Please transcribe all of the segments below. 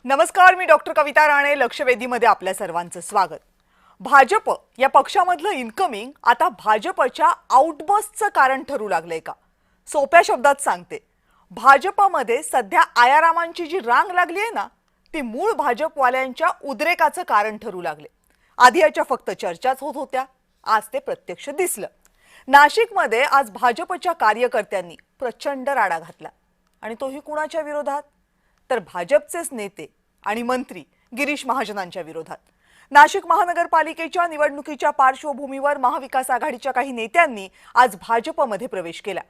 नमस्कार, मी डॉक्टर कविता राणे. लक्षवेधीमध्ये आपल्या सर्वांचं स्वागत. भाजप या पक्षामधलं इनकमिंग आता भाजपच्या आउटबस्टचं कारण ठरू लागलंय का? सोप्या शब्दात सांगते, भाजपमध्ये सध्या आयारामांची जी रांग लागली आहे ना, ती मूळ भाजपवाल्यांच्या उद्रेकाचं कारण ठरू लागले. आधी याच्या फक्त चर्चाच होत होत्या, आज ते प्रत्यक्ष दिसलं. नाशिकमध्ये आज भाजपच्या कार्यकर्त्यांनी प्रचंड राडा घातला आणि तोही कुणाच्या विरोधात? तर भाजपचेच नेते आणि मंत्री गिरीश महाजनांच्या विरोधात. नाशिक महानगरपालिकेच्या निवडणुकीच्या पार्श्वभूमीवर महाविकास आघाडीच्या काही नेत्यांनी आज भाजपमध्ये प्रवेश केला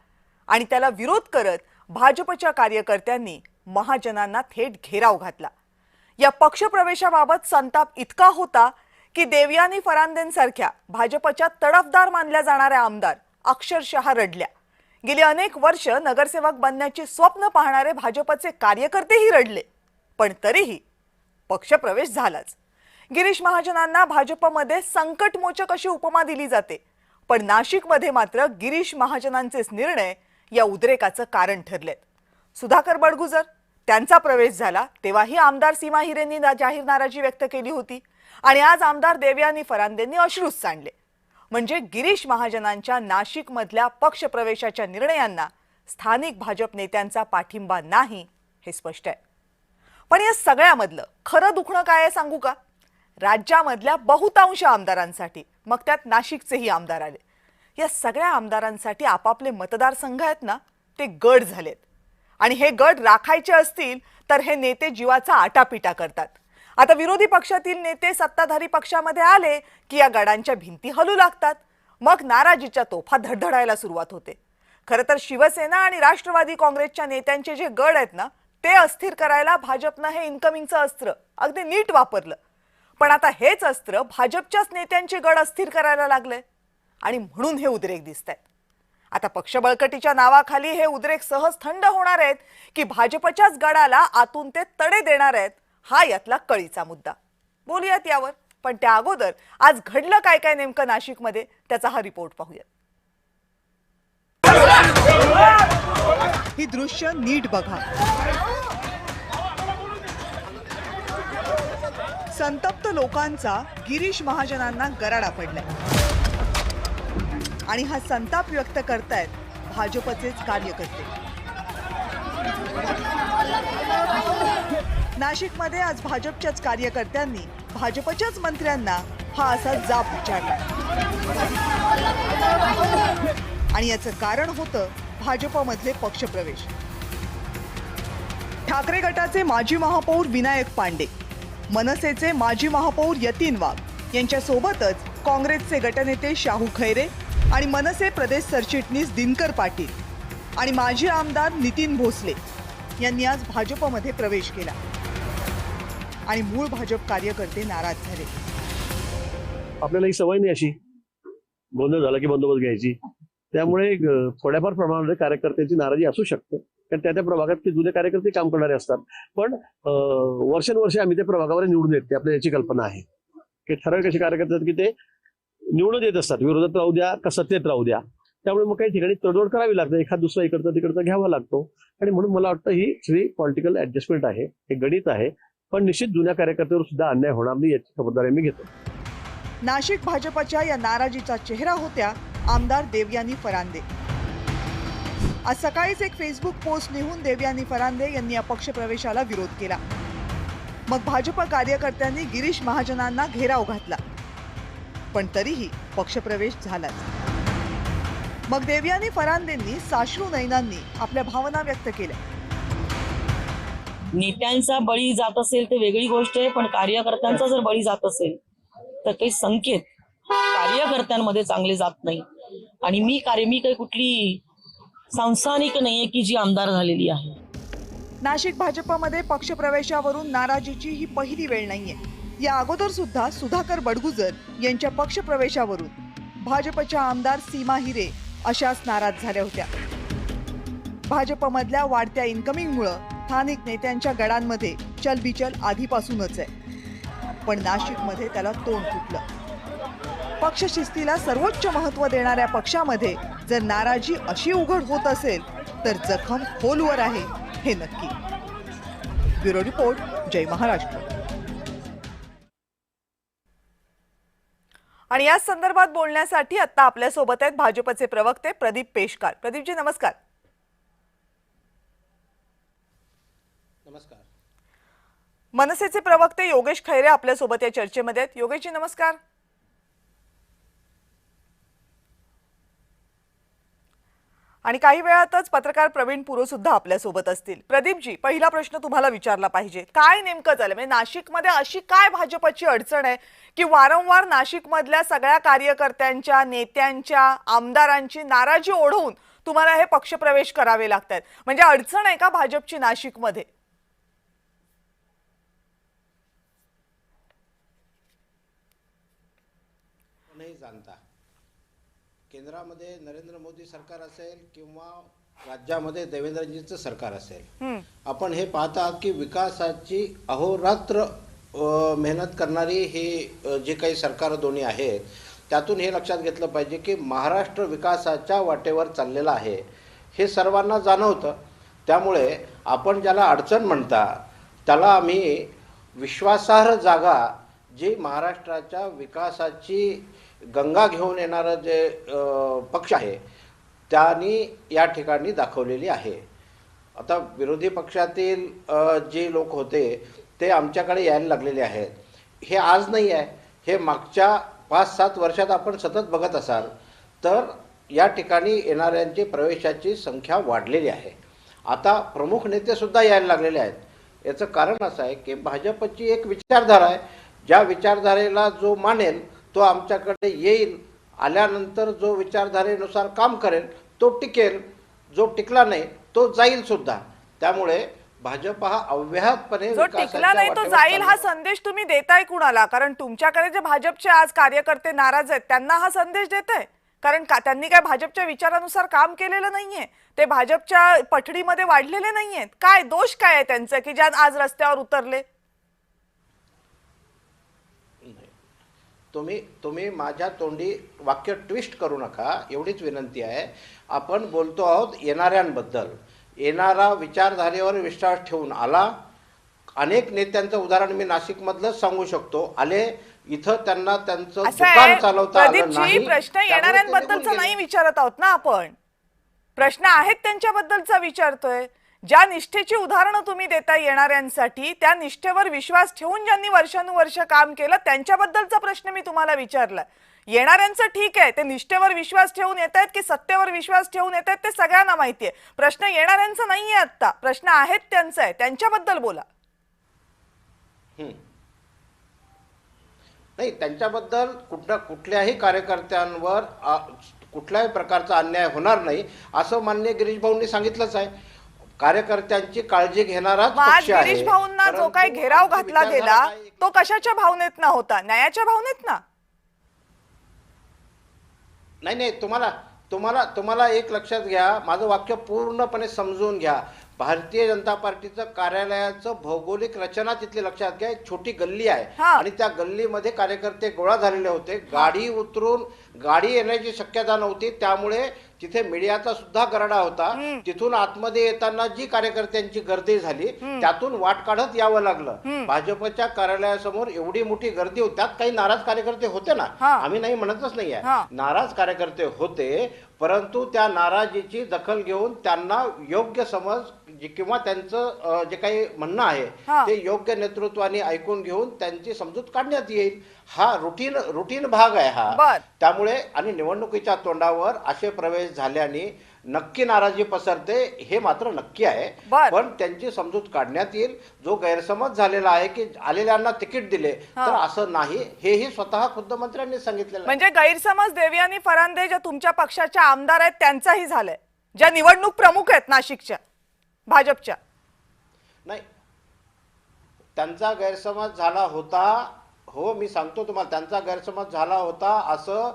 आणि त्याला विरोध करत भाजपच्या कार्यकर्त्यांनी महाजनांना थेट घेराव घातला. या पक्षप्रवेशाबाबत संताप इतका होता की देवयानी फरांदेंसारख्या भाजपच्या तडफदार मानल्या जाणाऱ्या आमदार अक्षरशः रडल्या. गेली अनेक वर्ष नगरसेवक बनण्याचे स्वप्न पाहणारे भाजपचे कार्यकर्तेही रडले, पण तरीही पक्षप्रवेश झालाच. गिरीश महाजनांना भाजपमध्ये संकटमोचक अशी उपमा दिली जाते, पण नाशिकमध्ये मात्र गिरीश महाजनांचेच निर्णय या उद्रेकाचं कारण ठरलेत. सुधाकर बडगुजर त्यांचा प्रवेश झाला तेव्हाही आमदार सीमा हिरेंनी जाहीर नाराजी व्यक्त केली होती आणि आज आमदार देवयानी फरांदेंनी अश्रूच सांडले. म्हणजे गिरीश महाजनांच्या नाशिकमधल्या पक्षप्रवेशाच्या निर्णयांना स्थानिक भाजप नेत्यांचा पाठिंबा नाही हे स्पष्ट आहे. पण या सगळ्यामधलं खरं दुखणं काय आहे सांगू का? राज्यामधल्या बहुतांश आमदारांसाठी, मग त्यात नाशिकचेही आमदार आले, या सगळ्या आमदारांसाठी आपापले मतदारसंघ आहेत ना, ते गड झालेत आणि हे गड राखायचे असतील तर हे नेते जीवाचा आटापिटा करतात. आता विरोधी पक्षातील नेते सत्ताधारी पक्षामध्ये आले की या गडांच्या भिंती हलू लागतात. मग नाराजीच्या तोफा धडधडायला सुरुवात होते. खरं तर शिवसेना आणि राष्ट्रवादी काँग्रेसच्या नेत्यांचे जे गड आहेत ना, ते अस्थिर करायला भाजपनं हे इनकमिंगचं अस्त्र अगदी नीट वापरलं. पण आता हेच अस्त्र भाजपच्याच नेत्यांचे गड अस्थिर करायला लागले आणि म्हणून हे उद्रेक दिसतायत. आता पक्ष बळकटीच्या नावाखाली हे उद्रेक सहज थंड होणार आहेत की भाजपच्याच गडाला आतून ते तडे देणार आहेत, हा यातला कळीचा मुद्दा. बोलूयात यावर, पण त्या अगोदर आज घडलं काय काय नेमकं नाशिकमध्ये त्याचा हा रिपोर्ट पाहूयात. ही दृश्य नीट बघा. संतप्त लोकांचा गिरीश महाजनांना गराडा पडलाय आणि हा संताप व्यक्त करतायत भाजपचेच कार्यकर्ते. नाशिकमध्ये आज भाजपच्याच कार्यकर्त्यांनी भाजपच्याच मंत्र्यांना हा असा जाब विचारला आणि याचं कारण होतं भाजपमधले पक्षप्रवेश. ठाकरे गटाचे माजी महापौर विनायक पांडे, मनसेचे माजी महापौर यतीन वाघ यांच्यासोबतच काँग्रेसचे गटनेते शाहू खैरे आणि मनसे प्रदेश सरचिटणीस दिनकर पाटील आणि माजी आमदार नितीन भोसले यांनी आज भाजपमध्ये प्रवेश केला आणि मूळ भाजप कार्यकर्ते नाराज झाले. आपल्याला ही सवय नाही अशी गोंधळ झाला की बंदोबस्त घ्यायची, त्यामुळे थोड्याफार प्रमाणात कार्यकर्त्यांची नाराजी असू शकते, कारण त्या प्रभागात ते जुने कार्यकर्ते काम करणारे असतात. पण वर्षानुवर्षे आम्ही त्या प्रभागावर निवडून येते, आपल्याला याची कल्पना आहे की ठराविक असे कार्यकर्ते आहेत की ते निवडून येत असतात, विरोधात राहू द्या का सत्तेत राहू द्या. त्यामुळे मग काही ठिकाणी तडजोड करावी लागते, एखाद दुसरा इकडचा तिकडचा घ्यावा लागतो आणि म्हणून मला वाटतं ही सगळी पॉलिटिकल ऍडजस्टमेंट आहे, हे गणित आहे. पण निश्चित जुन्या कार्यकर्त्यावर सुद्धा अन्याय होणार नाही याची खबरदारी मी घेतो. नाशिक भाजपच्या या नाराजीचा चेहरा होत्या आमदार देवयानी फरांदे. आज सकाळीच एक फेसबुक पोस्ट लिहून देवयानी फरांदे यांनी या पक्षप्रवेशाला विरोध केला. मग भाजप कार्यकर्त्यांनी गिरीश महाजनांना घेराव घातला, पण तरीही पक्षप्रवेश झालाच. मग देवयानी फरांदेंनी साश्रू नयनांनी आपल्या भावना व्यक्त केल्या. नेत्यांचा बळी जात असेल तर वेगळी गोष्ट आहे, पण कार्यकर्त्यांचा जर बळी जात असेल तर काही संकेत कार्यकर्त्यांमध्ये चांगले जात नाही. आणि मी काही कुठली सांसानिक नाहीये की जी आमदार झालेली आहे. नाशिक भाजपमध्ये पक्षप्रवेशावरून नाराजीची ही पहिली वेळ नाहीये. या अगोदर सुद्धा सुधाकर बडगुजर यांच्या पक्षप्रवेशावरून भाजपच्या आमदार सीमा हिरे अशाच नाराज झाल्या होत्या. भाजपमधल्या वाढत्या इन्कमिंगमुळे स्थानिक नेत्यांच्या गडांमध्ये चलबिचल आधीपासूनच आहे, पण नाशिकमध्ये त्याला तोंड फुटलं. पक्षशिस्तीला सर्वोच्च महत्त्व देणाऱ्या पक्षामध्ये जर नाराजी अशी उघड होत असेल तर जखम खोलवर आहे हे नक्की. ब्युरो रिपोर्ट, जय महाराष्ट्र. आणि या संदर्भात बोलण्यासाठी आता आपल्यासोबत आहेत भाजपचे प्रवक्ते प्रदीप पेशकार. प्रदीपजी नमस्कार. नमस्कार. मनसेचे प्रवक्ते योगेश खैरे आपल्यासोबत या चर्चेमध्ये आहेत. योगेशजी नमस्कार. आणि काही वेळातच पत्रकार प्रवीण पुरो सुद्धा आपल्यासोबत असतील. प्रदीपजी, पहिला प्रश्न तुम्हाला विचारला पाहिजे, काय नेमकं झालं? म्हणजे नाशिकमध्ये अशी काय भाजपची अडचण आहे की वारंवार नाशिकमधल्या सगळ्या कार्यकर्त्यांच्या, नेत्यांच्या, आमदारांची नाराजी ओढवून तुम्हाला हे पक्षप्रवेश करावे लागतात? म्हणजे अडचण आहे का भाजपची नाशिकमध्ये? नाही जाणता, केंद्रामध्ये नरेंद्र मोदी सरकार असेल किंवा राज्यामध्ये देवेंद्रजींचं सरकार असेल, आपण हे पाहता की विकासाची अहोरात्र मेहनत करणारी हे जे काही सरकार दोन्ही आहेत, त्यातून हे लक्षात घेतलं पाहिजे की महाराष्ट्र विकासाच्या वाटेवर चाललेला आहे हे सर्वांना जाणवतं. त्यामुळे आपण ज्याला अडचण म्हणता त्याला आम्ही विश्वासार्ह जागा, जी महाराष्ट्राच्या विकासाची गंगा घेऊन येणारं जे पक्ष आहे त्यांनी या ठिकाणी दाखवलेली आहे. आता विरोधी पक्षातील जे लोक होते ते आमच्याकडे यायला लागलेले आहेत. हे आज नाही आहे, हे मागच्या 5-7 वर्षात आपण सतत बघत असाल तर या ठिकाणी येणाऱ्यांची प्रवेशाची संख्या वाढलेली आहे. आता प्रमुख नेतेसुद्धा यायला लागलेले आहेत. याचं कारण असं आहे की भाजपची एक विचारधारा आहे, ज्या विचारधारेला जो मानेल तो आमच्याकडे येईल, आल्यानंतर जो विचारधारेनुसार काम करेल तो टिकेल, जो टिकला नाही तो जाईल सुद्धा. त्यामुळे भाजप हा अव्याहतपणे जो टिकला नाही तो जाईल हा संदेश तुम्ही देताय कुणाला? कारण तुमच्याकडे जे भाजपचे आज कार्यकर्ते नाराज आहेत त्यांना हा संदेश देताय, कारण त्यांनी काय भाजपच्या विचारानुसार काम केलेलं नाहीये, ते भाजपच्या पठडीमध्ये वाढलेले नाहीयेत. काय दोष काय आहे त्यांचा की ज्या आज रस्त्यावर उतरले? तुम्ही माझ्या तोंडी वाक्य ट्विस्ट करू नका, एवढीच विनंती आहे. आपण बोलतो आहोत येणाऱ्यांबद्दल. येणारा विचारधारेवर विश्वास ठेवून आला. अनेक नेत्यांचं उदाहरण मी नाशिकमधलंच सांगू शकतो. आले इथं, त्यांना त्यांचं दुकान चालवता आलं नाही. प्रश्न येणाऱ्यांबद्दलचा नाही विचारत आहोत ना आपण, प्रश्न आहेत त्यांच्याबद्दलचा विचारतोय. ज्या निष्ठेची उदाहरणं तुम्ही देता येणाऱ्यांसाठी, त्या निष्ठेवर विश्वास ठेवून ज्यांनी वर्षानुवर्ष काम केलं त्यांच्याबद्दलचा प्रश्न मी तुम्हाला विचारला. येणाऱ्यांचं ठीक आहे, ते निष्ठेवर विश्वास ठेवून येत आहेत की सत्तेवर विश्वास ठेवून येत आहेत ते सगळ्यांना माहिती आहे. प्रश्न येणाऱ्यांचा नाहीये, आता प्रश्न आहेत त्यांचा आहे, त्यांच्याबद्दल बोला. नाही, त्यांच्याबद्दल कुठल्याही कार्यकर्त्यांवर कुठल्याही प्रकारचा अन्याय होणार नाही असं माननीय गिरीश भाऊंनी सांगितलंच आहे. कार्यकर्त्यांची काळजी घेणाराच पक्ष आहे. गिरीश भाऊंना जो काही घेराव घातला गेला तो कशाच्या भावनेतनं होता? न्यायाच्या भावनेतनं? नाही, तुम्हाला एक लक्षात घ्या, माझं वाक्य पूर्णपणे समजून घ्या. भारतीय जनता पार्टीचं कार्यालयाचं भौगोलिक रचना तिथली लक्षात घ्या. एक छोटी गल्ली आहे आणि त्या गल्लीमध्ये कार्यकर्ते गोळा झालेले होते. गाडी उतरून गाडी येण्याची शक्यता नव्हती, त्यामुळे तिथे मीडियाचा सुद्धा गरडा होता. तिथून आतमध्ये येताना जी कार्यकर्त्यांची गर्दी झाली त्यातून वाट काढत यावं लागलं. भाजपच्या कार्यालयासमोर एवढी मोठी गर्दी होती, त्यात काही नाराज कार्यकर्ते होते ना, आम्ही नाही म्हणतच नाहीये, नाराज कार्यकर्ते होते. परंतु त्या नाराजीची दखल घेऊन त्यांना योग्य समज किंवा त्यांचं जे काही म्हणणं आहे ते योग्य नेतृत्वाने ऐकून घेऊन त्यांची समजूत काढण्यात येईल. हा रुटीन भाग आहे हा. त्यामुळे आणि निवडणुकीच्या तोंडावर असे प्रवेश झाल्याने नक्की नाराजी पसरते, हे मात्र नक्की आहे. पण त्यांची समजूत काढण्यात येईल. जो गैरसमज झालेला आहे की आलेल्यांना तिकीट दिले, तर असं नाही, हेही स्वतः खुद्द मंत्र्यांनी सांगितलेलं. म्हणजे गैरसमज देवयानी फरांदे ज्या तुमच्या पक्षाच्या आमदार आहेत त्यांचाही झालाय, ज्या निवडणूक प्रमुख आहेत नाशिकच्या भाजपच्या? नाही, त्यांचा गैरसमज झाला होता. हो, मी सांगतो तुम्हाला, त्यांचा गैरसमज झाला होता असं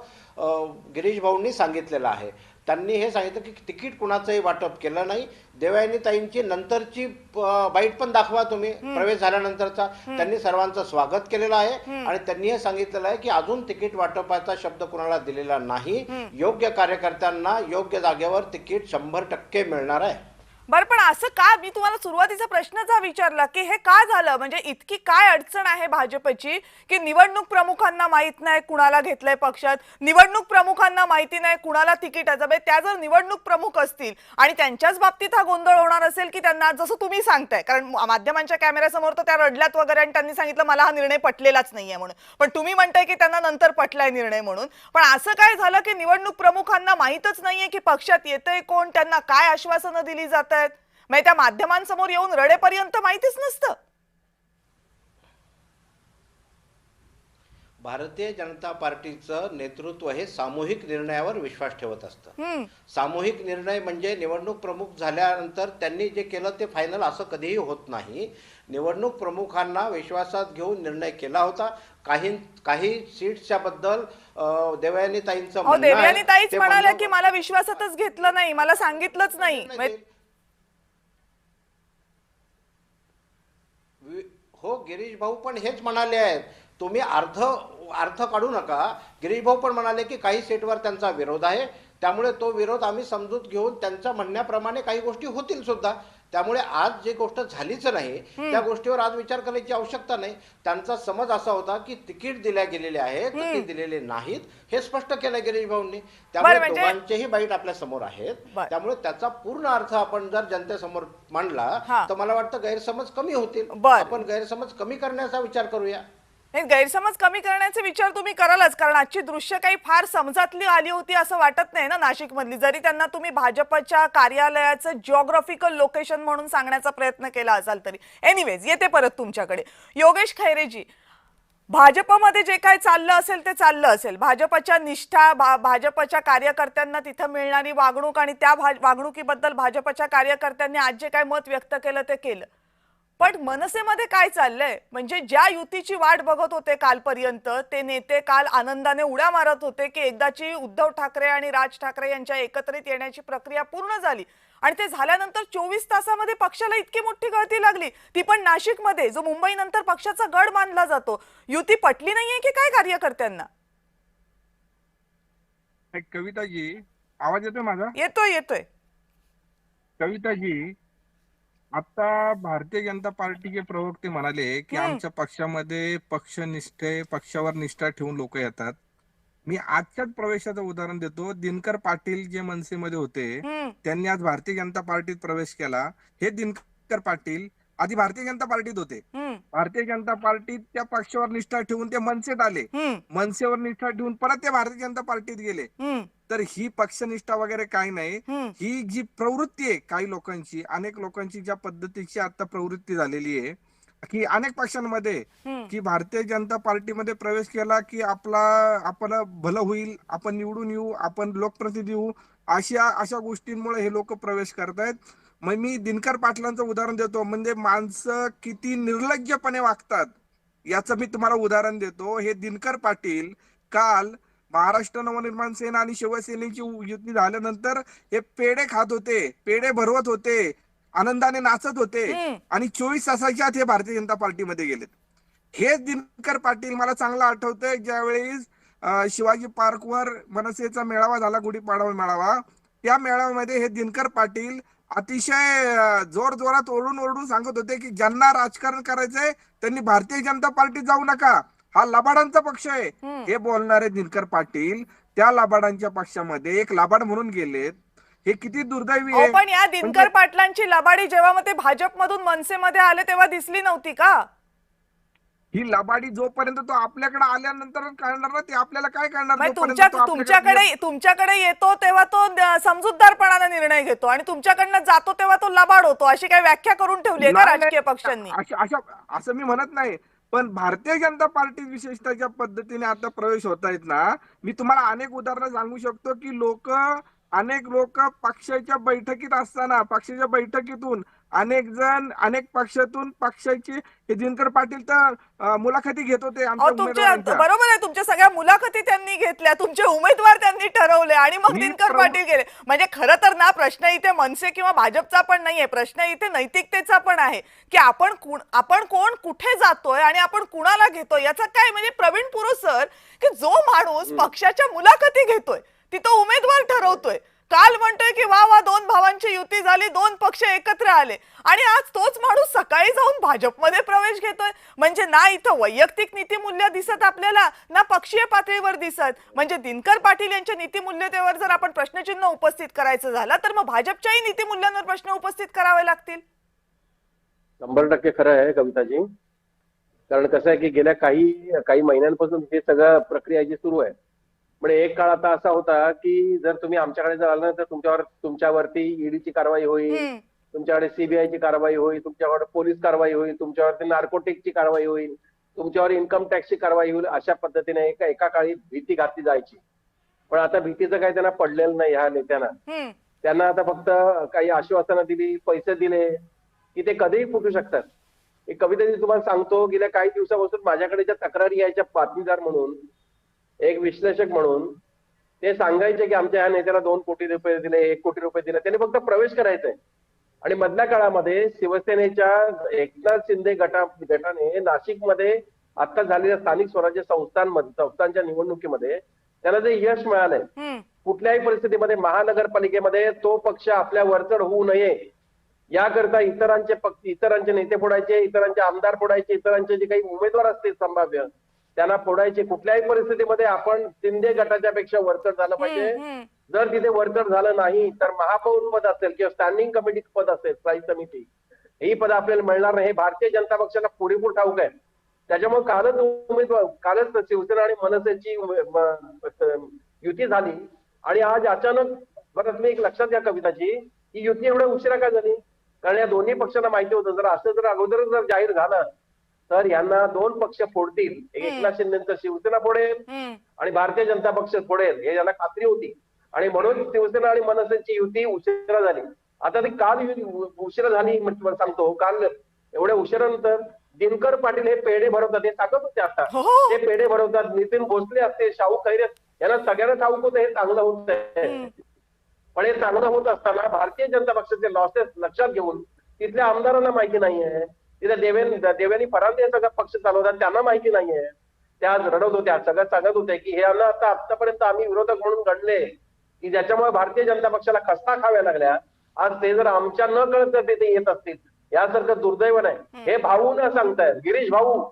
गिरीश भाऊंनी सांगितलेलं आहे. त्यांनी हे सांगितलं की तिकीट कुणाचंही वाटप केलं नाही. देवयानी ताईंची नंतरची बाईट पण दाखवा तुम्ही, प्रवेश झाल्यानंतरचा. त्यांनी सर्वांचं स्वागत केलेलं आहे आणि त्यांनी हे सांगितलेलं आहे की अजून तिकीट वाटपाचा शब्द कुणाला दिलेला नाही. योग्य कार्यकर्त्यांना योग्य जागेवर तिकीट 100% मिळणार आहे. बरं, पण असं का? मी तुम्हाला सुरुवातीचा प्रश्नच हा विचारला की हे का झालं, म्हणजे इतकी काय अडचण आहे भाजपची की निवडणूक प्रमुखांना माहित नाही कुणाला घेतलंय पक्षात, निवडणूक प्रमुखांना माहिती नाही कुणाला तिकीटाचं, त्या जर निवडणूक प्रमुख असतील आणि त्यांच्याच बाबतीत हा गोंधळ होणार असेल की त्यांना, जसं तुम्ही सांगताय, कारण माध्यमांच्या कॅमेऱ्यासमोर तर त्या रडल्यात वगैरे आणि त्यांनी सांगितलं मला हा निर्णय पटलेलाच नाहीये म्हणून, पण तुम्ही म्हणताय की त्यांना नंतर पटलाय निर्णय म्हणून, पण असं काय झालं की निवडणूक प्रमुखांना माहितच नाहीये की पक्षात येतंय कोण, त्यांना काय आश्वासनं दिली जात आहेत, म्हणजे त्या माध्यमांसमोर येऊन रडेपर्यंत माहितीच नसतं? भारतीय जनता पार्टीचं नेतृत्व हे सामूहिक निर्णयावर विश्वास ठेवत असतं. सामूहिक निर्णय म्हणजे निवडणूक प्रमुख झाल्यानंतर त्यांनी जे केलं ते फायनल असं कधीही होत नाही. निवडणूक प्रमुखांना विश्वासात घेऊन निर्णय केला होता. काही सीट्सच्या बद्दल देवयानीताईंचं म्हणणं आहे, देवयानीताईच ते म्हणाल्या बंद- की मला विश्वासातच घेतलं नाही, मला सांगितलंच नाही. हो, गिरीश भाऊ पण हेच म्हणाले आहेत. तुम्ही अर्थ काढू नका. गिरीश भाऊ पण म्हणाले की काही सीटवर त्यांचा विरोध आहे, त्यामुळे तो विरोध आम्ही समजूत घेऊन त्यांच्या म्हणण्याप्रमाणे काही गोष्टी होतील सुद्धा. त्यामुळे आज जे गोष्ट झालीच नाही त्या गोष्टीवर आज विचार करायची आवश्यकता नाही. त्यांचा समज असा होता की तिकीट दिल्या गेलेले आहेत, तिकीट दिलेले नाहीत, हे स्पष्ट केलं गिरीश भाऊंनी. त्यामुळे दोघांचेही बाईट आपल्या समोर आहेत. त्यामुळे त्याचा पूर्ण अर्थ आपण जर जनतेसमोर मांडला तर मला वाटतं गैरसमज कमी होतील. आपण गैरसमज कमी करण्याचा विचार करूया. गैरसमज कमी करण्याचे विचार तुम्ही करालच, कारण आजची दृश्य काही फार समजातली आली होती असं वाटत नाही ना नाशिक मधली, जरी त्यांना तुम्ही भाजपच्या कार्यालयाचं जिओग्राफिकल लोकेशन म्हणून सांगण्याचा प्रयत्न केला असाल तरी. एनिवेज, येते परत तुमच्याकडे. योगेश खैरेजी, भाजपमध्ये जे काय चाललं असेल ते चाललं असेल, भाजपच्या निष्ठा, भाजपच्या कार्यकर्त्यांना तिथं मिळणारी वागणूक आणि त्या वागणुकीबद्दल भाजपच्या कार्यकर्त्यांनी आज जे काय मत व्यक्त केलं ते केलं, पण मनसेमध्ये काय चाललंय? म्हणजे ज्या युतीची वाट बघत होते कालपर्यंत ते नेते काल आनंदाने उड्या मारत होते की एकदाची उद्धव ठाकरे आणि राज ठाकरे यांच्या एकत्रित येण्याची प्रक्रिया पूर्ण झाली, आणि ते झाल्यानंतर 24 तासामध्ये पक्षाला इतकी मोठी गळती लागली, ती पण नाशिकमध्ये, जो मुंबई नंतर पक्षाचा गड मानला जातो. युती पटली नाहीये की काय कार्यकर्त्यांना? कविताजी, आवाज येतोय माझा? येतोय. कविताजी, आता भारतीय जनता पार्टीचे प्रवक्ते म्हणाले की आमच्या पक्षामध्ये पक्षावर निष्ठा ठेवून लोक येतात. मी आजच्याच प्रवेशाचं उदाहरण देतो. दिनकर पाटील जे मनसेमध्ये होते त्यांनी आज भारतीय जनता पार्टीत प्रवेश केला. हे दिनकर पाटील आधी भारतीय जनता पार्टीत होते. भारतीय जनता पार्टीत त्या पक्षावर निष्ठा ठेवून ते मनसेत आले. मनसेवर निष्ठा ठेवून परत ते भारतीय जनता पार्टीत गेले. तर ही पक्षनिष्ठा वगैरे काही नाही. ही जी प्रवृत्ती आहे काही लोकांची, अनेक लोकांची ज्या पद्धतीची आता प्रवृत्ती झालेली आहे की अनेक पक्षांमध्ये, की भारतीय जनता पार्टीमध्ये प्रवेश केला की आपलं भलं होईल, आपण निवडून येऊ, आपण लोकप्रतिनिधी होऊ, अशा गोष्टींमुळे हे लोक प्रवेश करतायत. मग मी दिनकर पाटलांचं उदाहरण देतो. म्हणजे माणसं किती निर्लज्जपणे वागतात याचं मी तुम्हाला उदाहरण देतो. हे दिनकर पाटील काल महाराष्ट्र नवनिर्माण सेना आणि शिवसेनेची युती झाल्यानंतर हे पेढे खात होते, पेढे भरवत होते, आनंदाने नाचत होते, आणि 24 तासाच्या आत हे भारतीय जनता पार्टीमध्ये गेलेत. हेच दिनकर पाटील मला चांगलं आठवतंय, ज्यावेळी शिवाजी पार्कवर मनसेचा मेळावा झाला, गुढीपाडवा मेळावा, त्या मेळाव्यामध्ये हे दिनकर पाटील अतिशय जोरात ओरडून सांगत होते की ज्यांना राजकारण करायचंय त्यांनी भारतीय जनता पार्टीत जाऊ नका, हा लबाडांचा पक्ष आहे. हे बोलणारे दिनकर पाटील त्या लबाडांच्या पक्षामध्ये एक लबाड म्हणून गेलेत. हे किती दुर्दैवी आहे. पण या दिनकर पाटलांची लबाडी जेव्हा मग ते भाजपमधून मनसेमध्ये आले तेव्हा दिसली नव्हती का? ही लबाडी जोपर्यंत तो आपल्याकडे आल्यानंतर कळणार ना, ते आपल्याला काय करणार? तुमच्याकडे येतो तेव्हा तो समजूतदारपणाने निर्णय घेतो आणि तुमच्याकडनं जातो तेव्हा तो लबाड होतो, अशी काही व्याख्या करून ठेवली आहे का राजकीय पक्षांनी? असं मी म्हणत नाही, पण भारतीय जनता पार्टी विशेषतः ज्या पद्धतीने आता प्रवेश होत आहेत ना, मी तुम्हाला अनेक उदाहरणं सांगू शकतो की अनेक लोक पक्षाच्या बैठकीत असताना, पक्षाच्या बैठकीतून अनेक जण अनेक पक्षातून पक्षाची, हे दिनकर पाटील तर मुलाखती घेत होते बरोबर आहे, तुमच्या सगळ्या मुलाखती त्यांनी घेतल्या, तुमचे उमेदवार त्यांनी ठरवले आणि मग दिनकर पाटील गेले. म्हणजे खरं तर ना, प्रश्न इथे मनसे किंवा भाजपचा पण नाहीये, प्रश्न इथे नैतिकतेचा पण आहे की आपण कोण कुठे जातोय आणि आपण कुणाला घेतोय याचा काय. म्हणजे प्रवीण पुरोसर की जो माणूस पक्षाच्या मुलाखती घेतोय, तिथं उमेदवार ठरवतोय, काल म्हणतोय की वा वा 2 भावांची युती झाली, 2 पक्ष एकत्र आले, आणि आज तोच माणूस सकाळी जाऊन भाजपमध्ये प्रवेश घेतोय. म्हणजे ना इथं वैयक्तिक नीतिमूल्य दिसत आपल्याला, ना पक्षीय पातळीवर दिसत. म्हणजे दिनकर पाटील यांच्या नीतिमूल्यतेवर जर आपण प्रश्नचिन्ह उपस्थित करायचं झालं तर मग भाजपच्याही नीतिमूल्यांवर प्रश्न उपस्थित करावे लागतील. 100% खरं आहे कविताजी. कारण कसं आहे की गेल्या काही महिन्यांपासून हे सगळं प्रक्रिया जी सुरू आहे. म्हणजे एक काळ आता असा होता की जर तुम्ही आमच्याकडे जर आलं तर तुमच्यावरती ईडीची कारवाई होईल, तुमच्याकडे सीबीआयची कारवाई होईल, तुमच्याकडे पोलीस कारवाई होईल, तुमच्यावरती नार्कोटिकची कारवाई होईल, तुमच्यावर इन्कम टॅक्सची कारवाई होईल. अशा पद्धतीने एका काळी भीती घातली जायची. पण आता भीतीचं काही त्यांना पडलेलं नाही ह्या नेत्यांना. त्यांना आता फक्त काही आश्वासनं दिली, पैसे दिले की ते कधीही फुटू शकतात. एक कविताजी तुम्हाला सांगतो, गेल्या काही दिवसापासून माझ्याकडे ज्या तक्रारी यायच्या बातमीदार म्हणून, एक विश्लेषक म्हणून, ते सांगायचे की आमच्या ह्या नेत्याला 2 कोटी रुपये दिले, 1 कोटी रुपये दिले. त्यांनी फक्त प्रवेश करायचंय. आणि मधल्या काळामध्ये शिवसेनेच्या एकनाथ शिंदे गटाने नाशिकमध्ये आता झालेल्या स्थानिक स्वराज्य संस्थांच्या निवडणुकीमध्ये त्याला जे यश मिळालंय, कुठल्याही परिस्थितीमध्ये महानगरपालिकेमध्ये तो पक्ष आपल्या वरचढ होऊ नये याकरता इतरांचे नेते फोडायचे, इतरांचे आमदार फोडायचे, इतरांचे जे काही उमेदवार असतील संभाव्य त्यांना फोडायचे. कुठल्याही परिस्थितीमध्ये आपण शिंदे गटाच्या पेक्षा वरचढ झालं पाहिजे. जर तिथे वरचढ झालं नाही तर महापौर पद असेल किंवा स्टँडिंग कमिटी पद असेल, स्थायी समिती, ही पद आपल्याला मिळणार नाही. हे भारतीय जनता पक्षाला पुरेपूर ठाऊक आहे. त्याच्यामुळे कालच शिवसेना आणि मनसेची युती झाली. आणि आज अचानक बरं तुम्ही एक लक्षात घ्या कविताजी, ही युती एवढ्या उशिरा का झाली? कारण या दोन्ही पक्षांना माहिती होतं जर असं जर अगोदरच जर जाहीर झालं तर यांना 2 पक्ष फोडतील. एकनाथ शिंदेचं शिवसेना फोडेल आणि भारतीय जनता पक्ष फोडेल, हे याला खात्री होती. आणि म्हणून शिवसेना आणि मनसेची युती उशिरा झाली. आता ती काल उशिरा झाली सांगतो. काल एवढ्या उशिरानंतर दिनकर पाटील हे पेढे भरवतात, हे सांगत होते. आता ते पेढे भरवतात. नितीन भोसले असते, शाहू खैरे, यांना सगळ्यांना ठाऊक होतं हे चांगलं होत आहे. पण हे चांगलं होत असताना भारतीय जनता पक्षाचे लॉसेस लक्षात घेऊन तिथल्या आमदारांना माहिती नाहीये, तिथे देवेनी फरांदे सगळं पक्ष चालवतात त्यांना माहिती नाहीये. त्या आज रडत होत्या, सगळं सांगत होते की हे आता आतापर्यंत आम्ही विरोधक म्हणून गणले की ज्याच्यामुळे भारतीय जनता पक्षाला खस्ता खाव्या लागल्या. आज ते जर आमच्या न कळत ते येत असतील, यासारखं दुर्दैव नाही. हे भाऊ न सांगतायत, गिरीश भाऊ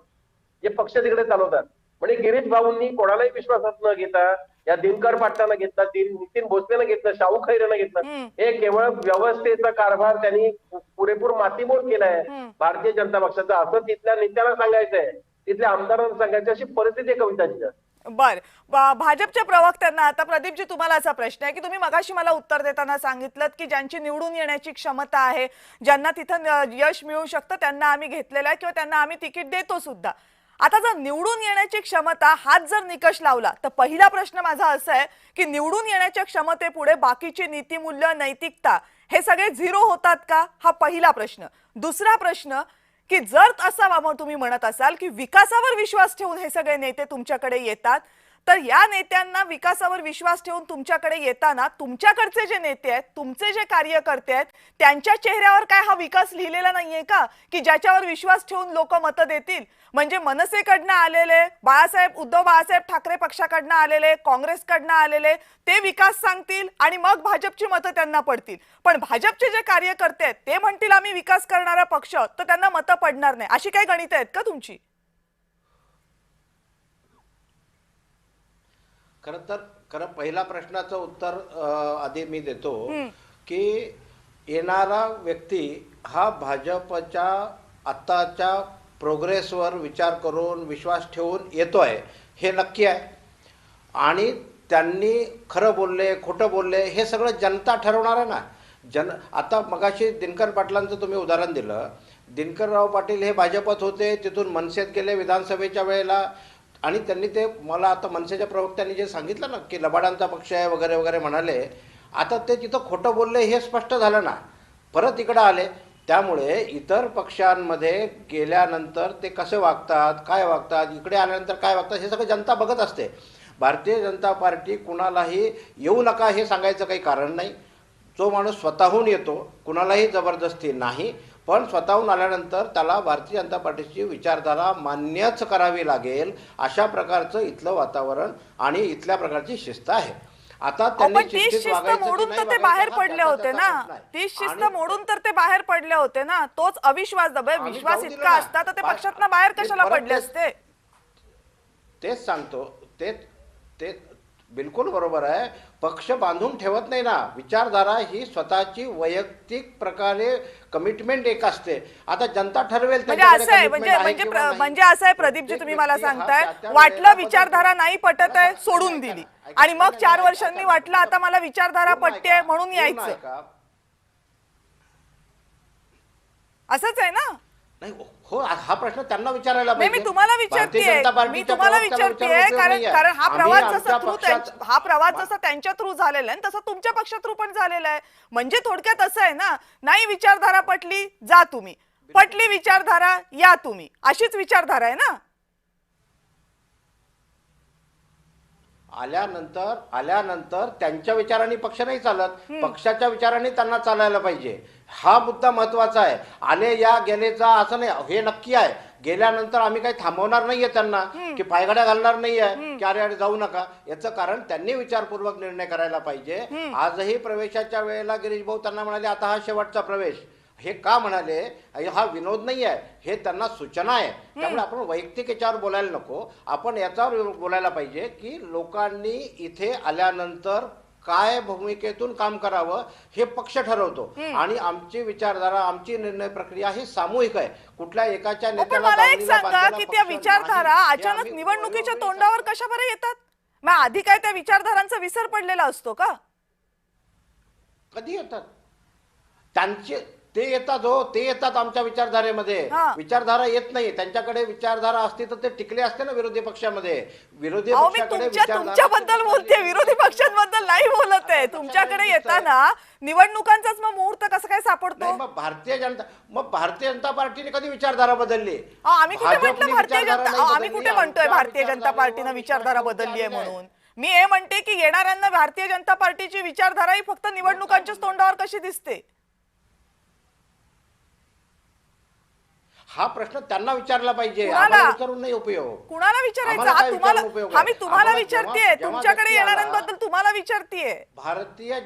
जे पक्ष तिकडे चालवतात. म्हणजे गिरीश भाऊंनी कोणालाही विश्वासात न घेता या दिनकर पाटलांना घेतला, नितीन भोसलेनं घेतलं, शाहू खैरेनं घेतलं. हे केवळ व्यवस्थेचा कारभार त्यांनी पुरेपूर मातीमोल केलाय भारतीय जनता पक्षाचा, असं तिथल्या नेत्यांना सांगायचंय, तिथल्या आमदारांना सांगायचं. अशी परिस्थिती आहे कविताची. बर, भाजपच्या प्रवक्त्यांना आता प्रदीपजी तुम्हाला असा प्रश्न आहे की तुम्ही मगाशी मला उत्तर देताना सांगितलं की ज्यांची निवडून येण्याची क्षमता आहे, ज्यांना तिथं यश मिळू शकतं त्यांना आम्ही घेतलेलं आहे किंवा त्यांना आम्ही तिकीट देतो सुद्धा. आता जर निवडून येण्याची क्षमता हाच जर निकष लावला तर पहिला प्रश्न माझा असा आहे की निवडून येण्याच्या क्षमतेपुढे बाकीची नीतिमूल्य, नैतिकता हे सगळे झिरो होतात का? हा पहिला प्रश्न. दुसरा प्रश्न की जर असं तुम्ही म्हणत असाल की विकासावर विश्वास ठेवून हे सगळे नेते तुमच्याकडे येतात, तर या नेत्यांना विकासावर विश्वास ठेवून तुमच्याकडे येताना तुमच्याकडचे जे नेते आहेत, तुमचे जे कार्यकर्ते आहेत, त्यांच्या चेहऱ्यावर काय हा विकास लिहिलेला नाहीये का की ज्याच्यावर विश्वास ठेवून लोक मतं देतील? म्हणजे मनसेकडनं आलेले उद्धव बाळासाहेब ठाकरे पक्षाकडनं आलेले, काँग्रेसकडनं आलेले ते विकास सांगतील आणि मग भाजपची मतं त्यांना पडतील. पण भाजपचे जे कार्यकर्ते आहेत ते म्हणतील आम्ही विकास करणारा पक्ष, तर त्यांना मतं पडणार नाही. अशी काही गणितं आहेत का तुमची? खरं पहिला प्रश्नाचं उत्तर आधी मी देतो की येणारा व्यक्ती हा भाजपच्या आत्ताच्या प्रोग्रेसवर विचार करून विश्वास ठेवून येतोय हे नक्की आहे. आणि त्यांनी खरं बोलले खोटं बोलले हे सगळं जनता ठरवणार आहे ना. आता मगाशी दिनकर पाटलांचं तुम्ही उदाहरण दिलं. दिनकरराव पाटील हे भाजपत होते, तिथून मनसेत गेले विधानसभेच्या वेळेला, आणि त्यांनी ते मला आता मनसेच्या प्रवक्त्यांनी जे सांगितलं ना की लबाडांचा पक्ष आहे वगैरे वगैरे म्हणाले, आता ते तिथं खोटं बोलले हे स्पष्ट झालं ना. परत इकडं आले. त्यामुळे इतर पक्षांमध्ये गेल्यानंतर ते कसे वागतात, काय वागतात, इकडे आल्यानंतर काय वागतात हे सगळं जनता बघत असते. भारतीय जनता पार्टी कुणालाही येऊ नका हे सांगायचं काही कारण नाही. जो माणूस स्वतःहून येतो, कुणालाही जबरदस्ती नाही, पण स्वतःहून आल्यानंतर त्याला भारतीय जनता पार्टीची विचारधारा मान्यच करावी लागेल. अशा प्रकारचं इथलं वातावरण आणि इथल्या प्रकारची शिस्त आहे. आता अहो, त्यांनी पण तीच शिस्तीत शिस्त वागायचं की मोडून नाही तर ते वागायचं बाहेर हा पडले त्याचा होते त्याचा ना. प्रश्न आहे. तीच शिस्त आणि मोडून तर ते बाहेर पडले होते ना. तोच अविश्वास आम्ही विश्वास जाऊ दिलं इतका ना. असता तर ते बा- पक्षातनं बाहेर मी कशाला परत पडले तेच- असते. तेच सांगतो ते ते बिलकुल बरोबर आहे. पक्ष बांधून ठेवत नाही ना. विचारधारा ही स्वतःची वैयक्तिक प्रकारे कमिटमेंट एक असते. आता जनता ठरवेल म्हणजे त्यांच्याकडे असं आहे commitment आहे किंवा नाही. म्हणजे असं आहे प्रदीपजी, प्रत्येक तुम्ही मला व्यक्ती हा सांगताय त्या वाटलं वेळेला विचारधारा बदलतो. नाही पटत आहे सोडून ऐका ना, दिली ऐका आणि ना, मग नाही, 4 नाही, वर्षांनी ऐका वाटलं ना. आता मला विचारधारा पूर्ण पटते ऐका, म्हणून पूर्ण यायचं. ऐका. असंच आहे ना. नाही हो, हा प्रश्न त्यांना विचारायला नाही, पाहिजे. मी तुम्हाला भारतीय विचारतेय जनता पार्टीच्या प्रवक्त्याला विचारतेय विचारून उपयोग कारण नाहीये. कारण हा आम्ही प्रवास आमच्या जसा पक्षात- हा प्रवास जसा त्यांच्या थ्रू झालेला आहे तसं तुमच्या पक्षा थ्रू पण झालेला आहे. म्हणजे थोडक्यात असं आहे ना, नाही विचारधारा पटली जा तुम्ही, पटली विचारधारा या तुम्ही, अशीच विचारधारा आहे ना. आल्यानंतर त्यांच्या विचारांनी पक्ष नाही चालत, पक्षाच्या विचारांनी त्यांना चालायला पाहिजे. हा मुद्दा महत्वाचा आहे. आले या गेलेचा असं नाही, हे नक्की आहे. गेल्यानंतर आम्ही काही थांबवणार नाहीये त्यांना, की पायघड्या घालणार नाहीये की अरे अरे जाऊ नका. याचं कारण त्यांनी विचारपूर्वक निर्णय करायला पाहिजे. आजही प्रवेशाच्या वेळेला गिरीश भाऊ त्यांना म्हणाले आता हा शेवटचा प्रवेश. हे का म्हणाले? हा विनोद नाही आहे, हे त्यांना सूचना आहे. त्यामुळे आपण वैयक्तिक याच्यावर बोलायला नको, आपण याच्यावर बोलायला पाहिजे की लोकांनी इथे आल्यानंतर काय भूमिकेतून काम करावं हे पक्ष ठरवतो. आणि आमची विचारधारा, आमची निर्णय प्रक्रिया ही सामूहिक आहे. कुठल्या एकाच्या पण नेत्याला मला एक दावणीला सांगा बांधायला की त्या पक्ष विचारधारा नाही. हे अचानक आम्ही निवडणुकीच्या वेळोवेळी तोंडावर कशा बरं येतात? मग आधी काय त्या विचारधारांचा विसर पडलेला असतो का? कधी येतात त्यांचे? ते येतात हो, ते येतात आमच्या विचारधारेमध्ये. हा. विचारधारा येत नाही. त्यांच्याकडे विचारधारा असती तर ते टिकले असते ना विरोधी पक्षामध्ये. विरोधी अहो, मी पक्षाकडे तुमच्याबद्दल बोलते, विरोधी पक्षांबद्दल नाही बोलत आहे. तुमच्याकडे येताना निवडणुकांचाच मग मुहूर्त कसं काय सापडतो? नाही, मग भारतीय जनता पार्टीने कधी विचारधारा बदलली? आम्ही कुठे भाजपने म्हटलं भारतीय विचारधारा जनता, नाही आम्ही बदलली. कुठे म्हणतोय आमच्या भारतीय जनता विचारधारेवर पार्टीनं विचारधारा विश्वास बदलली आहे ठेवला म्हणून? मी हे म्हणते की येणाऱ्यांना भारतीय जनता पार्टीची विचारधारा ही फक्त निवडणुकांच्याच तोंडावर कशी दिसते? हा प्रश्न त्यांना विचारला पाहिजे. कुणाला? आम्हाला विचारून नाही उपयोग. कुणाला विचारायचं? आम्हाला हा काय तुम्हाला, विचारून उपयोग हा आहे? मी तुम्हाला आम्हाला विचारतेय, जेव्हा तुमच्याकडे व्यक्ती आला, येणाऱ्यांबद्दल तुम्हाला विचारतेय. भारतीय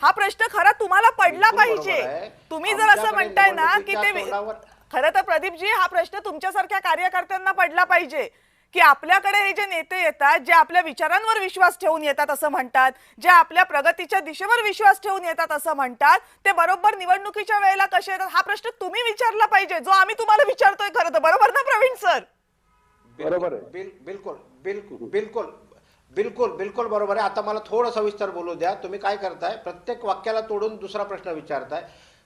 हा प्रश्न खरा तुम्हाला पडला बिलकुल बरोबर पाहिजे. आहे. तुम्ही जर असं आमच्याकडे म्हणताय ना की निवडणुकीच्या ते तोंडावर- खरं तर प्रदीपजी हा प्रश्न तुमच्यासारख्या कार्यकर्त्यांना पडला पाहिजे की आपल्याकडे हे जे नेते येतात, जे आपल्या विचारांवर विश्वास ठेवून येतात असं म्हणतात, जे आपल्या प्रगतीच्या दिशेवर विश्वास ठेवून येतात असं म्हणतात, ते बरोबर निवडणुकीच्या वेळेला कसे येतात हा प्रश्न तुम्ही विचारला पाहिजे, जो आम्ही तुम्हाला विचारतोय. खरं तर बरोबर ना प्रवीण सर? बरोबर आहे. बिलकुल बिलकुल बिलकुल बिलकुल बिलकुल बरोबर आहे. आता मला थोडं सविस्तर बोलू द्या. तुम्ही काय करताय, प्रत्येक वाक्याला तोडून दुसरा प्रश्न विचारताय.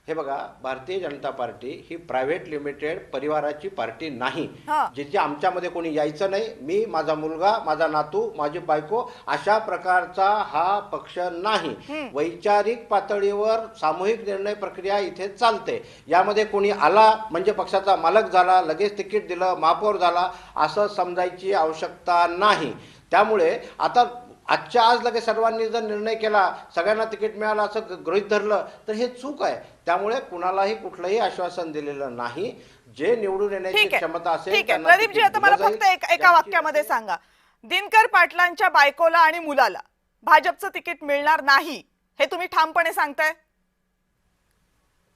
हे बघा, भारतीय जनता पार्टी ही प्रायव्हेट लिमिटेड परिवाराची पार्टी नाही, हा. जिथे आमच्यामध्ये कोणी यायचं नाही. मी, माझा मुलगा, माझा नातू, माझी बायको अशा प्रकारचा हा पक्ष नाही. वैचारिक पातळीवर सामूहिक निर्णय प्रक्रिया इथे चालते. यामध्ये कोणी आला म्हणजे पक्षाचा मालक झाला, लगेच तिकीट दिलं, महापौर झाला असं समजायची आवश्यकता नाही. त्यामुळे आता आजच्या आज लगेच सर्वांनी जर निर्णय केला, सगळ्यांना तिकीट मिळालं असं गृहीत धरलं तर हे चूक आहे. त्यामुळे कुणालाही कुठलंही आश्वासन दिलेलं नाही. जे निवडून येण्याची ठीक आहे, क्षमता असेल ठीक आहे. त्यांना प्रदीपजी, तिकीट आता मला दिलं फक्त जाईल. एका ज्यांची- वाक्यामध्ये सांगा, दिनकर पाटलांच्या बायकोला आणि मुलाला भाजपचं तिकीट मिळणार नाही हे तुम्ही ठामपणे सांगताय?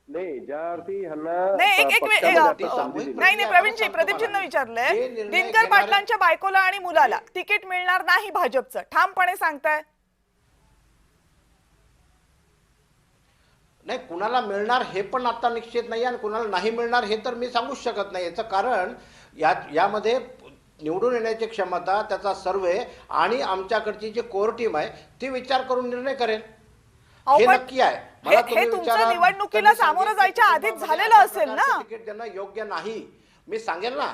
नाही, ज्या अर्थी ह्यांना नाही, पक्षामध्ये आता संधी दिली. नाही प्रवीणजी, प्रदीपजींना विचारलंय, जे निर्णय दिनकर घेणारे- पाटलांच्या बायकोला आणि मुलाला तिकीट मिळणार नाही भाजपचं, ठामपणे सांगताय? नाही, कुणाला मिळणार हे पण आता निश्चित नाही आणि कुणाला नाही मिळणार हे तर मी सांगूच शकत नाही. याचं कारण यामध्ये निवडून येण्याची क्षमता, त्याचा सर्वे आणि आमच्याकडची जी कोर टीम आहे ती विचार करून निर्णय करेल. अहो, हे पण नक्की आहे. मला हे तुम्ही तुमचं विचारा, निवडणुकीला त्यांनी सामोरं सांगितलं जायच्या की आधीच कुटुंबामध्ये झालेलं अशा असेल ना? प्रकारचं तिकीट देणं योग्य नाही. मी सांगेल ना.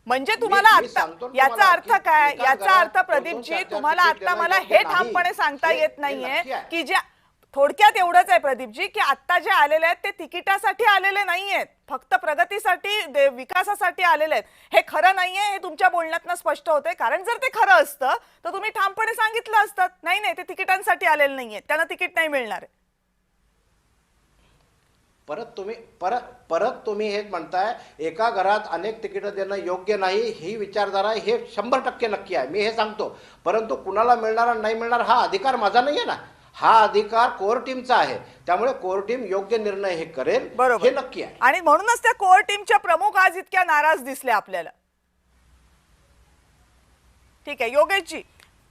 म्हणजे तुम्हाला मी आता सांगतो ना याचा तुम्हाला अर्थ की काय? एका याचा घरात अर्थ दोन-दोन, प्रदीपजी, चार-चार तुम्हाला तिकीट आता देणं मला योग्य हे नाही. ठामपणे सांगता हे- येत हे नाहीये नक्की आहे. की ज्या थोडक्यात एवढंच आहे प्रदीपजी की आता जे आलेले आहेत ते तिकिटासाठी आलेले नाहीयेत, फक्त प्रगतीसाठी, विकासासाठी आलेले आहेत. हे खरं नाहीये, हे तुमच्या बोलण्यातनं स्पष्ट होतंय. कारण जर ते खरं असतं तर तुम्ही ठामपणे सांगितलं असतं, नाही नाही ते तिकिटांसाठी आलेले नाहीयेत, त्यांना तिकीट नाही मिळणार आहे. परत तुम्ही हेच म्हणताय एका घरात अनेक तिकीटं देणं योग्य नाही, ही विचारधारा हे 100% नक्की आहे, मी हे सांगतो. परंतु कुणाला मिळणार नाही मिळणार हा अधिकार माझा नाही आहे ना, हा अधिकार कोर टीमचा आहे. त्यामुळे कोर टीम योग्य निर्णय हे करेल, बरोबर. हे नक्की आहे. आणि म्हणूनच त्या कोर टीमच्या प्रमुख आज इतक्या नाराज दिसल्या आपल्याला. ठीक आहे योगेशजी,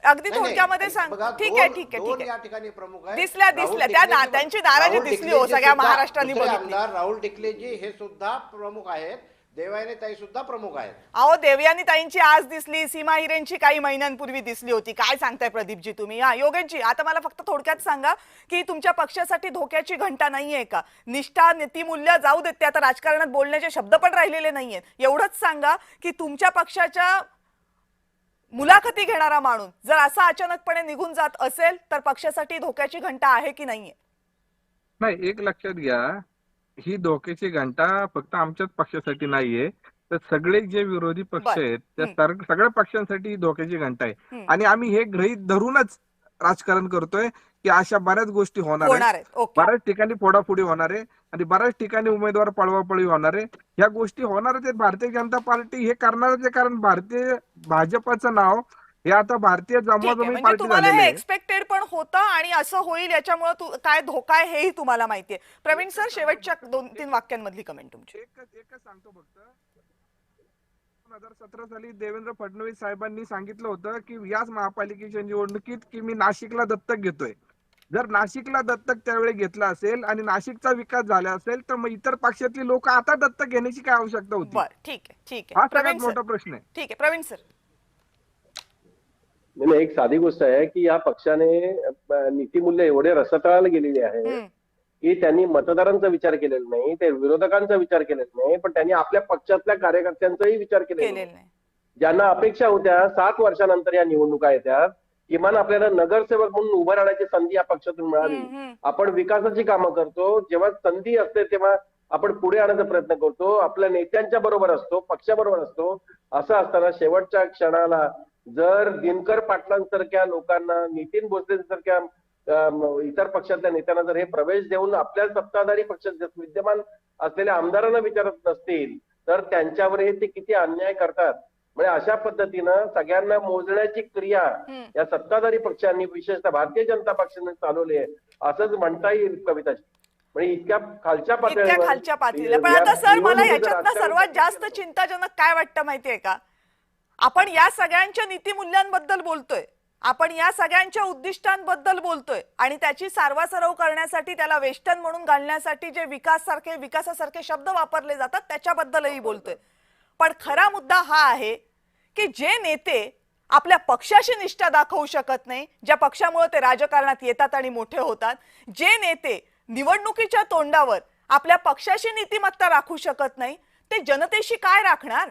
अगदी नाही, थोडक्यामध्ये नाही, सांग. बघा, ठीक आहे दोन- ठीक आहे दोन ठीक या आहे. ठिकाणी प्रमुख आहे. दिसल्या राहुल दिसल्या टिकलेजी- त्यांची नाराजी राहुल दिसली हो, टिकलेजी सगळ्या सुद्धा- महाराष्ट्राने दुसरे बघितली. आमदार राहुल टिकलेजी हे सुद्धा प्रमुख आहेत, देवयानी ताई सुद्धा प्रमुख आहेत. अहो देवयानी ताईंची आज दिसली, सीमा हिरेंची काही महिन्यांपूर्वी दिसली होती. काय सांगताय प्रदीपजी तुम्ही? हा योगेशजी, आता मला फक्त थोडक्यात सांगा की तुमच्या पक्षासाठी धोक्याची घंटा नाहीये का? निष्ठा नीतिमूल्य जाऊ देत, ते आता राजकारणात बोलण्याचे शब्द पण राहिलेले नाहीयेत. एवढंच सांगा की तुमच्या पक्षाच्या मुलाखती घेणारा माणूस जर असा अचानकपणे निघून जात असेल तर पक्षासाठी धोक्याची घंटा आहे की नाहीये? नाही, एक लक्षात घ्या, ही धोक्याची घंटा फक्त आमच्याच पक्षासाठी नाहीये, तर सगळे जे विरोधी पक्ष बरं. आहेत त्या सगळ्या पक्षांसाठी ही धोक्याची घंटा आहे. हम्म. आणि आम्ही हे गृहीत धरूनच राजकारण करतोय की अशा बऱ्याच गोष्टी होणार आहेत, होणार आहेत. ओके. बऱ्याच ठिकाणी फोडाफोडी होणार आहे आणि बऱ्याच ठिकाणी उमेदवार पळवापळी होणार आहे. ह्या गोष्टी होणारच आहेत. भारतीय जनता पार्टी हे करणारच आहे, कारण भाजपचं नाव हे आता भारतीय ठीक आहे, जमाजमी म्हणजे पार्टी तुम्हाला झालेलं हे आहे. एक्सपेक्टेड पण होतं आणि असं होईल याच्यामुळे काय धोका आहे हेही तुम्हाला माहितीये. प्रवीण सर, शेवटच्या 2-3 वाक्यांमधली कमेंट तुमची. एकच सांगतो फक्त, 2017 साली देवेंद्र फडणवीस साहेबांनी सांगितलं होतं की याच महापालिकेच्या निवडणुकीत की मी नाशिकला दत्तक घेतोय. जर नाशिकला दत्तक त्यावेळी घेतला असेल आणि नाशिकचा विकास झाला असेल तर मग इतर पक्षातली लोक आता दत्तक घेण्याची काय आवश्यकता होती? बरं, ठीक आहे ठीक हा आहे. सगळ्यात प्रवीण सर, मोठा प्रश्न आहे. ठीक आहे. प्रवीण सर, नाही, एक साधी गोष्ट आहे की या पक्षाने नीतिमूल्य एवढे रसतळाला गेलेले आहे हम्म, की त्यांनी मतदारांचा विचार केलेला नाही, ते विरोधकांचा विचार केलेला नाही, पण त्यांनी आपल्या पक्षातल्या कार्यकर्त्यांचाही विचार केलेला नाही. केलेलं नाही. ज्यांना अपेक्षा होत्या 7 वर्षानंतर या निवडणुका येतात, किमान आपल्याला नगरसेवक म्हणून उभं राहण्याची संधी या पक्षातून मिळावी. हम्म. आपण विकासाची कामं करतो, जेव्हा संधी असते तेव्हा आपण पुढे आणण्याचा प्रयत्न करतो, आपल्या नेत्यांच्या बरोबर असतो, पक्षाबरोबर असतो. असं असताना शेवटच्या क्षणाला जर दिनकर पाटलांसारख्या लोकांना, नितीन भोसलेंसारख्या इतर पक्षातल्या नेत्यांना जर हे प्रवेश देऊन आपल्या सत्ताधारी पक्षात विद्यमान असलेल्या आमदारांना विचारत नसतील तर त्यांच्यावर हे ते किती अन्याय करतात. म्हणजे अशा पद्धतीनं सगळ्यांना मोजण्याची क्रिया या सत्ताधारी पक्षांनी, विशेषतः भारतीय जनता पक्षाने चालवली आहे असंच म्हणता येईल कविताजी. म्हणजे इतक्या खालच्या पातळीला. पण आता सर, मला याच्यातनं सर्वात जास्त चिंताजनक काय वाटतं माहितीये का? आपण या सगळ्यांच्या नीतिमूल्यांबद्दल बोलतोय, आपण या सगळ्यांच्या उद्दिष्टांबद्दल बोलतोय आणि त्याची सारवासारव करण्यासाठी, त्याला वेष्टन म्हणून घालण्यासाठी जे विकासासारखे शब्द वापरले जातात त्याच्याबद्दलही बोलतोय. पण खरा मुद्दा हा आहे की जे नेते आपल्या पक्षाशी निष्ठा दाखवू शकत नाही, ज्या पक्षामुळे ते राजकारणात येतात आणि मोठे होतात, जे नेते निवडणुकीच्या तोंडावर आपल्या पक्षाशी नीतिमत्ता राखू शकत नाही, ते जनतेशी काय राखणार?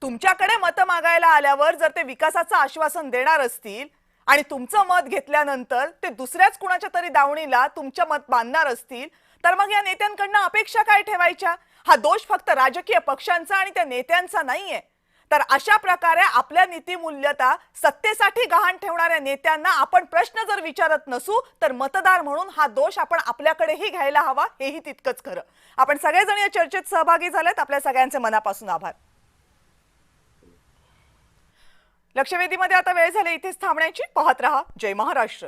तुमच्याकडे मत मागायला आल्यावर जर ते विकासाचं आश्वासन देणार असतील आणि तुमचं मत घेतल्यानंतर ते दुसऱ्याच कुणाच्या तरी दावणीला तुमचं मत बांधणार असतील तर मग या नेत्यांकडनं अपेक्षा काय ठेवायच्या? हा दोष फक्त राजकीय पक्षांचा आणि त्या नेत्यांचा नाहीये. तर अशा प्रकारे आपल्या नीतिमूल्यता सत्तेसाठी गहाण ठेवणाऱ्या नेत्यांना आपण प्रश्न जर विचारत नसू तर मतदार म्हणून हा दोष आपण आपल्याकडेही घ्यायला हवा, हेही तितकंच खरं. आपण सगळेजण या चर्चेत सहभागी झालेत, आपल्या सगळ्यांचे मनापासून आभार. लक्षवेधीमध्ये आता वेळ झाली इथेच थांबण्याची. पाहत रहा जय महाराष्ट्र.